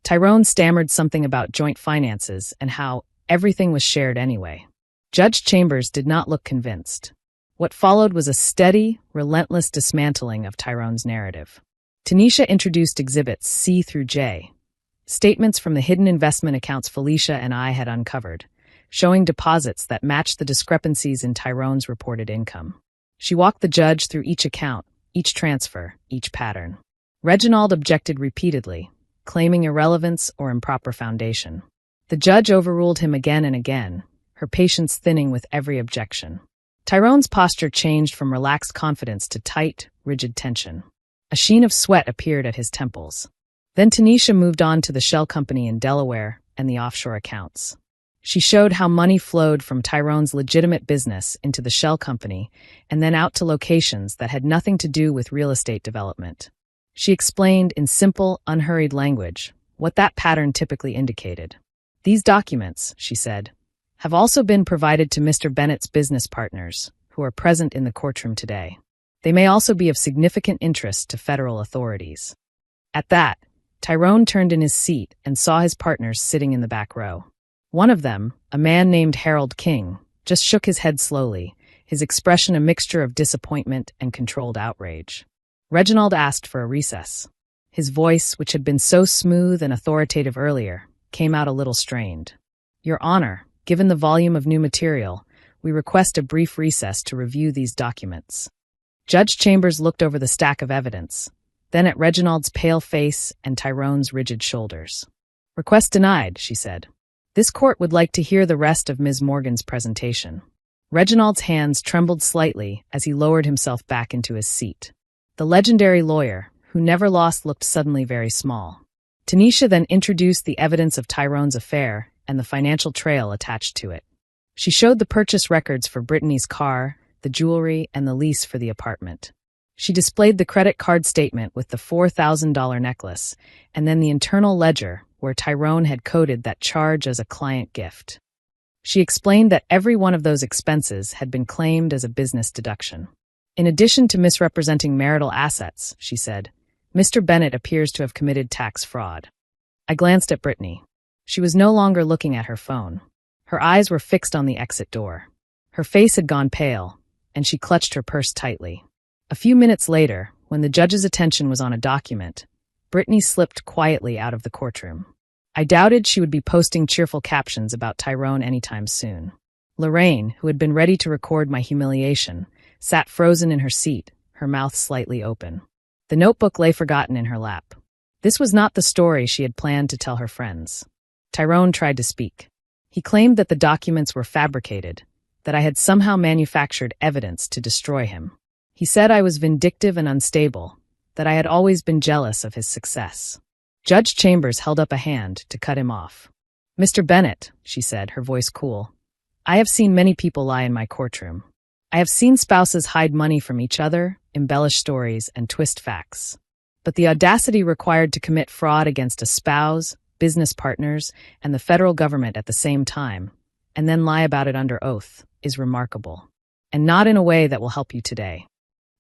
Speaker 1: Tyrone stammered something about joint finances and how everything was shared anyway. Judge Chambers did not look convinced. What followed was a steady, relentless dismantling of Tyrone's narrative. Tanisha introduced Exhibits C through J, statements from the hidden investment accounts Felicia and I had uncovered, showing deposits that matched the discrepancies in Tyrone's reported income. She walked the judge through each account, each transfer, each pattern. Reginald objected repeatedly, claiming irrelevance or improper foundation. The judge overruled him again and again, her patience thinning with every objection. Tyrone's posture changed from relaxed confidence to tight, rigid tension. A sheen of sweat appeared at his temples. Then Tanisha moved on to the shell company in Delaware and the offshore accounts. She showed how money flowed from Tyrone's legitimate business into the shell company and then out to locations that had nothing to do with real estate development. She explained in simple, unhurried language what that pattern typically indicated. These documents, she said, have also been provided to Mr. Bennett's business partners, who are present in the courtroom today. They may also be of significant interest to federal authorities. At that, Tyrone turned in his seat and saw his partners sitting in the back row. One of them, a man named Harold King, just shook his head slowly, his expression a mixture of disappointment and controlled outrage. Reginald asked for a recess. His voice, which had been so smooth and authoritative earlier, came out a little strained. Your Honor, given the volume of new material, we request a brief recess to review these documents. Judge Chambers looked over the stack of evidence, then at Reginald's pale face and Tyrone's rigid shoulders. Request denied, she said. This court would like to hear the rest of Ms. Morgan's presentation. Reginald's hands trembled slightly as he lowered himself back into his seat. The legendary lawyer, who never lost, looked suddenly very small. Tanisha then introduced the evidence of Tyrone's affair and the financial trail attached to it. She showed the purchase records for Brittany's car, the jewelry, and the lease for the apartment. She displayed the credit card statement with the $4,000 necklace, and then the internal ledger, where Tyrone had coded that charge as a client gift. She explained that every one of those expenses had been claimed as a business deduction. In addition to misrepresenting marital assets, she said, Mr. Bennett appears to have committed tax fraud. I glanced at Brittany. She was no longer looking at her phone. Her eyes were fixed on the exit door. Her face had gone pale, and she clutched her purse tightly. A few minutes later, when the judge's attention was on a document, Brittany slipped quietly out of the courtroom. I doubted she would be posting cheerful captions about Tyrone anytime soon. Lorraine, who had been ready to record my humiliation, sat frozen in her seat, her mouth slightly open. The notebook lay forgotten in her lap. This was not the story she had planned to tell her friends. Tyrone tried to speak. He claimed that the documents were fabricated, that I had somehow manufactured evidence to destroy him. He said I was vindictive and unstable, that I had always been jealous of his success. Judge Chambers held up a hand to cut him off. Mr. Bennett, she said, her voice cool, I have seen many people lie in my courtroom. I have seen spouses hide money from each other, embellish stories, and twist facts. But the audacity required to commit fraud against a spouse, business partners, and the federal government at the same time, and then lie about it under oath, is remarkable. And not in a way that will help you today.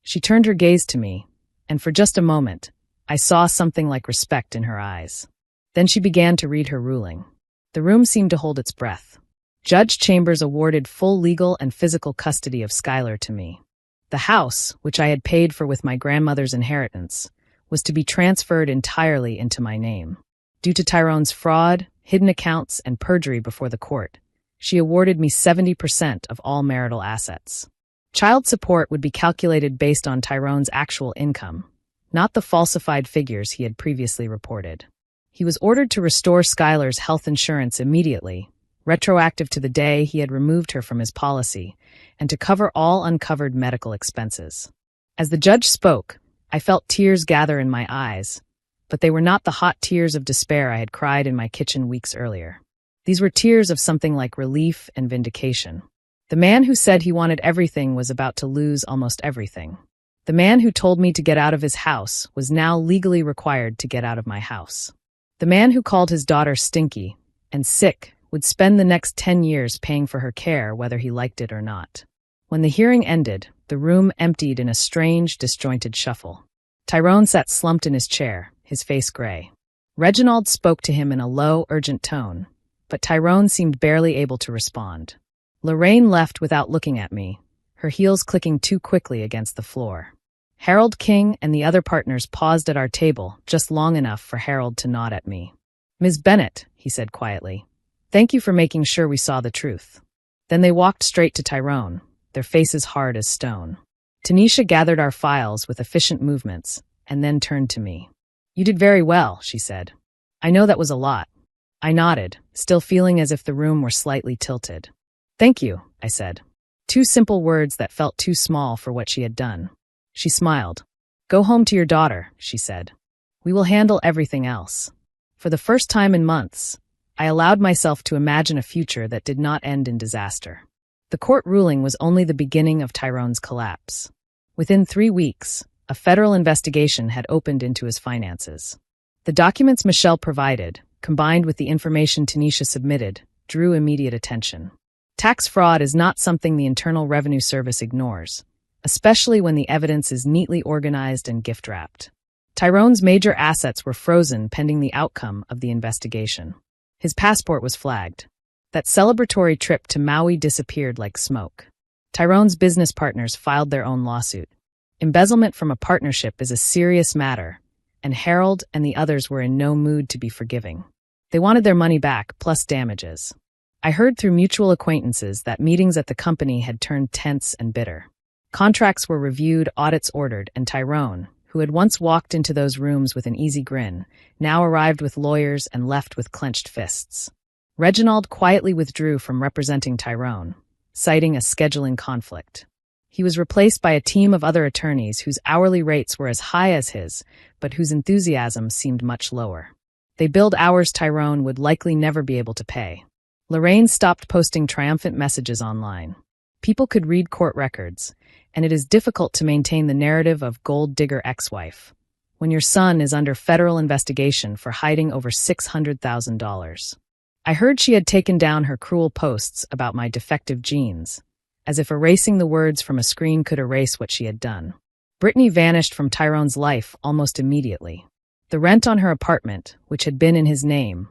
Speaker 1: She turned her gaze to me, and for just a moment, I saw something like respect in her eyes. Then she began to read her ruling. The room seemed to hold its breath. Judge Chambers awarded full legal and physical custody of Skylar to me. The house, which I had paid for with my grandmother's inheritance, was to be transferred entirely into my name. Due to Tyrone's fraud, hidden accounts, and perjury before the court, she awarded me 70% of all marital assets. Child support would be calculated based on Tyrone's actual income, not the falsified figures he had previously reported. He was ordered to restore Skylar's health insurance immediately, retroactive to the day he had removed her from his policy, and to cover all uncovered medical expenses. As the judge spoke, I felt tears gather in my eyes, but they were not the hot tears of despair I had cried in my kitchen weeks earlier. These were tears of something like relief and vindication. The man who said he wanted everything was about to lose almost everything. The man who told me to get out of his house was now legally required to get out of my house. The man who called his daughter Stinky and sick would spend the next 10 years paying for her care whether he liked it or not. When the hearing ended, the room emptied in a strange, disjointed shuffle. Tyrone sat slumped in his chair, his face gray. Reginald spoke to him in a low, urgent tone, but Tyrone seemed barely able to respond. Lorraine left without looking at me, her heels clicking too quickly against the floor. Harold King and the other partners paused at our table just long enough for Harold to nod at me. Ms. Bennett, he said quietly, thank you for making sure we saw the truth. Then they walked straight to Tyrone, their faces hard as stone. Tanisha gathered our files with efficient movements and then turned to me. You did very well, she said. I know that was a lot. I nodded, still feeling as if the room were slightly tilted. Thank you, I said. 2 simple words that felt too small for what she had done. She smiled. Go home to your daughter, she said. We will handle everything else. For the first time in months, I allowed myself to imagine a future that did not end in disaster. The court ruling was only the beginning of Tyrone's collapse. Within 3 weeks, a federal investigation had opened into his finances. The documents Michelle provided, combined with the information Tanisha submitted, drew immediate attention. Tax fraud is not something the Internal Revenue Service ignores, especially when the evidence is neatly organized and gift-wrapped. Tyrone's major assets were frozen pending the outcome of the investigation. His passport was flagged. That celebratory trip to Maui disappeared like smoke. Tyrone's business partners filed their own lawsuit. Embezzlement from a partnership is a serious matter, and Harold and the others were in no mood to be forgiving. They wanted their money back, plus damages. I heard through mutual acquaintances that meetings at the company had turned tense and bitter. Contracts were reviewed, audits ordered, and Tyrone, who had once walked into those rooms with an easy grin, now arrived with lawyers and left with clenched fists. Reginald quietly withdrew from representing Tyrone, citing a scheduling conflict. He was replaced by a team of other attorneys whose hourly rates were as high as his, but whose enthusiasm seemed much lower. They billed hours Tyrone would likely never be able to pay. Lorraine stopped posting triumphant messages online. People could read court records, and it is difficult to maintain the narrative of gold digger ex-wife when your son is under federal investigation for hiding over $600,000. I heard she had taken down her cruel posts about my defective genes, as if erasing the words from a screen could erase what she had done. Brittany vanished from Tyrone's life almost immediately. The rent on her apartment, which had been in his name,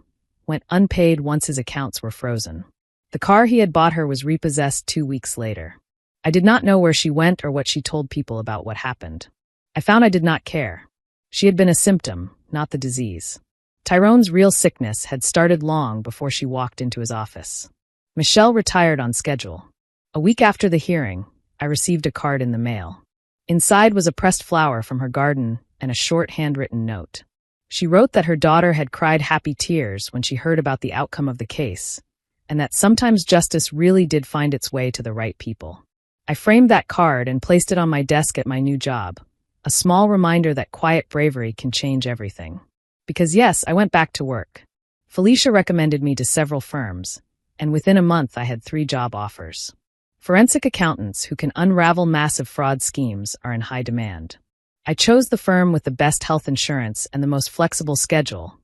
Speaker 1: went unpaid once his accounts were frozen. The car he had bought her was repossessed 2 weeks later. I did not know where she went or what she told people about what happened. I found I did not care. She had been a symptom, not the disease. Tyrone's real sickness had started long before she walked into his office. Michelle retired on schedule. A week after the hearing, I received a card in the mail. Inside was a pressed flower from her garden and a short handwritten note. She wrote that her daughter had cried happy tears when she heard about the outcome of the case, and that sometimes justice really did find its way to the right people. I framed that card and placed it on my desk at my new job, a small reminder that quiet bravery can change everything. Because yes, I went back to work. Felicia recommended me to several firms, and within a month I had 3 job offers. Forensic accountants who can unravel massive fraud schemes are in high demand. I chose the firm with the best health insurance and the most flexible schedule,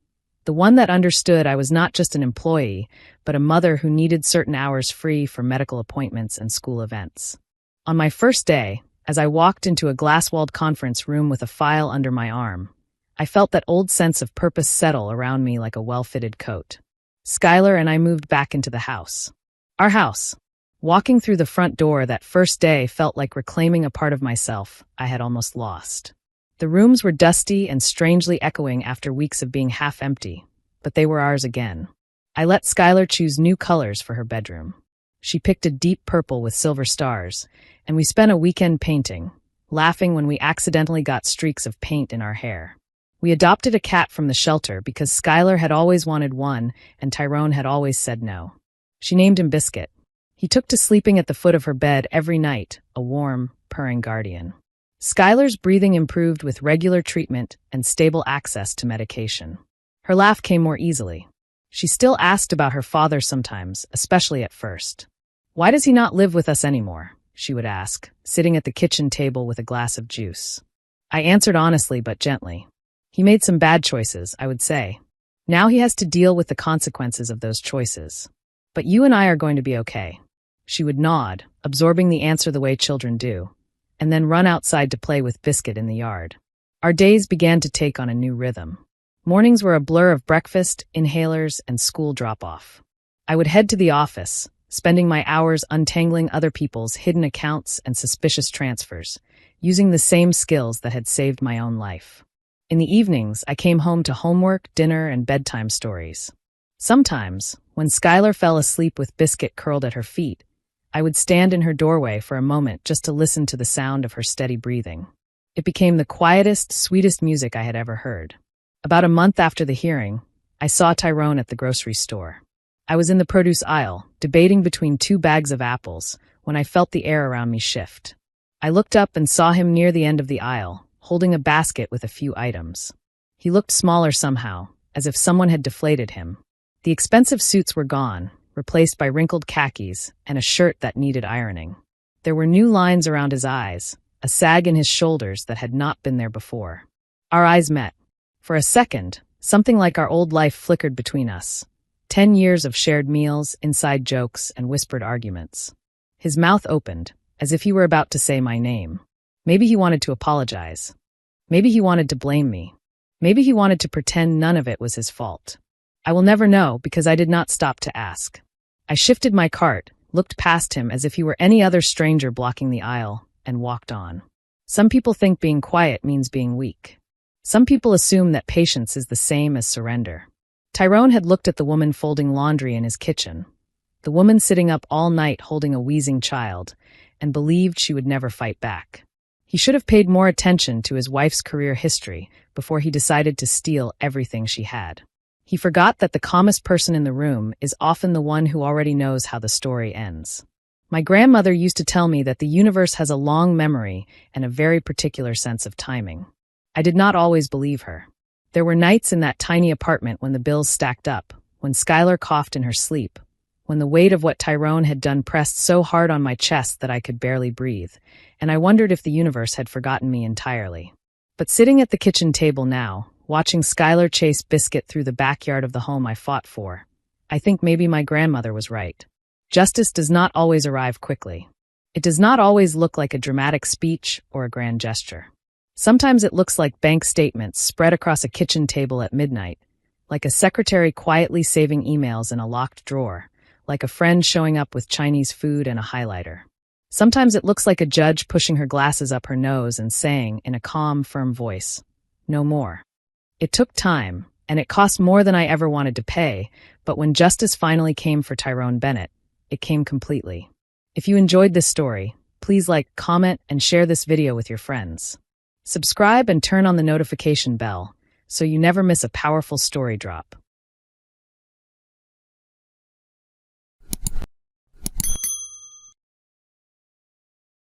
Speaker 1: the one that understood I was not just an employee, but a mother who needed certain hours free for medical appointments and school events. On my first day, as I walked into a glass-walled conference room with a file under my arm, I felt that old sense of purpose settle around me like a well-fitted coat. Skylar and I moved back into the house. Our house. Walking through the front door that first day felt like reclaiming a part of myself I had almost lost. The rooms were dusty and strangely echoing after weeks of being half empty, but they were ours again. I let Skylar choose new colors for her bedroom. She picked a deep purple with silver stars, and we spent a weekend painting, laughing when we accidentally got streaks of paint in our hair. We adopted a cat from the shelter because Skylar had always wanted one and Tyrone had always said no. She named him Biscuit. He took to sleeping at the foot of her bed every night, a warm, purring guardian. Skylar's breathing improved with regular treatment and stable access to medication. Her laugh came more easily. She still asked about her father sometimes, especially at first. "Why does he not live with us anymore?" she would ask, sitting at the kitchen table with a glass of juice. I answered honestly but gently. He made some bad choices, I would say. Now he has to deal with the consequences of those choices. But you and I are going to be okay. She would nod, absorbing the answer the way children do, and then run outside to play with Biscuit in the yard. Our days began to take on a new rhythm. Mornings were a blur of breakfast, inhalers, and school drop-off. I would head to the office, spending my hours untangling other people's hidden accounts and suspicious transfers, using the same skills that had saved my own life. In the evenings, I came home to homework, dinner, and bedtime stories. Sometimes, when Skylar fell asleep with Biscuit curled at her feet, I would stand in her doorway for a moment just to listen to the sound of her steady breathing. It became the quietest, sweetest music I had ever heard. About a month after the hearing, I saw Tyrone at the grocery store. I was in the produce aisle, debating between 2 bags of apples, when I felt the air around me shift. I looked up and saw him near the end of the aisle, holding a basket with a few items. He looked smaller somehow, as if someone had deflated him. The expensive suits were gone, replaced by wrinkled khakis and a shirt that needed ironing. There were new lines around his eyes, a sag in his shoulders that had not been there before. Our eyes met. For a second, something like our old life flickered between us. 10 years of shared meals, inside jokes, and whispered arguments. His mouth opened, as if he were about to say my name. Maybe he wanted to apologize. Maybe he wanted to blame me. Maybe he wanted to pretend none of it was his fault. I will never know because I did not stop to ask. I shifted my cart, looked past him as if he were any other stranger blocking the aisle, and walked on. Some people think being quiet means being weak. Some people assume that patience is the same as surrender. Tyrone had looked at the woman folding laundry in his kitchen, the woman sitting up all night holding a wheezing child, and believed she would never fight back. He should have paid more attention to his wife's career history before he decided to steal everything she had. He forgot that the calmest person in the room is often the one who already knows how the story ends. My grandmother used to tell me that the universe has a long memory and a very particular sense of timing. I did not always believe her. There were nights in that tiny apartment when the bills stacked up, when Skylar coughed in her sleep, when the weight of what Tyrone had done pressed so hard on my chest that I could barely breathe, and I wondered if the universe had forgotten me entirely. But sitting at the kitchen table now, watching Skylar chase Biscuit through the backyard of the home I fought for, I think maybe my grandmother was right. Justice does not always arrive quickly. It does not always look like a dramatic speech or a grand gesture. Sometimes it looks like bank statements spread across a kitchen table at midnight, like a secretary quietly saving emails in a locked drawer, like a friend showing up with Chinese food and a highlighter. Sometimes it looks like a judge pushing her glasses up her nose and saying, in a calm, firm voice, "No more." It took time, and it cost more than I ever wanted to pay, but when justice finally came for Tyrone Bennett, it came completely. If you enjoyed this story, please like, comment, and share this video with your friends. Subscribe and turn on the notification bell so you never miss a powerful story drop.